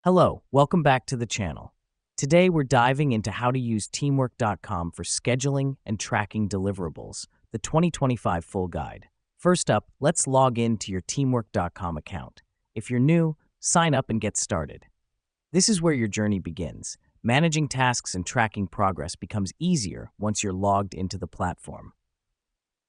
Hello, welcome back to the channel. Today we're diving into how to use teamwork.com for scheduling and tracking deliverables, the 2025 full guide. First up, let's log in to your teamwork.com account. If you're new, sign up and get started. This is where your journey begins. Managing tasks and tracking progress becomes easier once you're logged into the platform.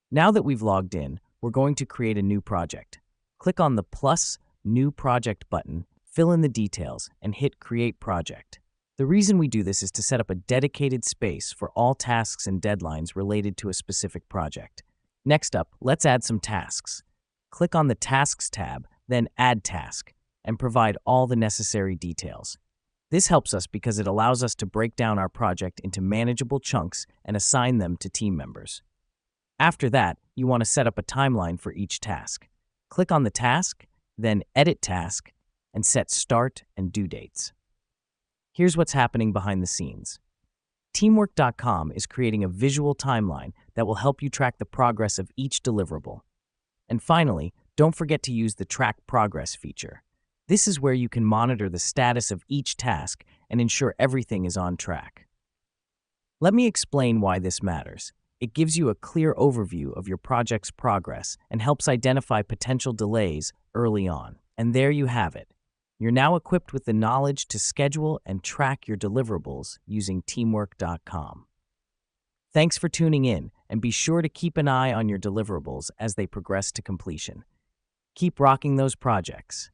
Now that we've logged in, we're going to create a new project. Click on the plus New Project button, fill in the details, and hit Create Project. The reason we do this is to set up a dedicated space for all tasks and deadlines related to a specific project. Next up, let's add some tasks. Click on the Tasks tab, then Add Task, and provide all the necessary details. This helps us because it allows us to break down our project into manageable chunks and assign them to team members. After that, you want to set up a timeline for each task. Click on the task, then Edit Task, and set start and due dates. Here's what's happening behind the scenes. Teamwork.com is creating a visual timeline that will help you track the progress of each deliverable. And finally, don't forget to use the Track Progress feature. This is where you can monitor the status of each task and ensure everything is on track. Let me explain why this matters. It gives you a clear overview of your project's progress and helps identify potential delays early on. And there you have it. You're now equipped with the knowledge to schedule and track your deliverables using teamwork.com. Thanks for tuning in, and be sure to keep an eye on your deliverables as they progress to completion. Keep rocking those projects.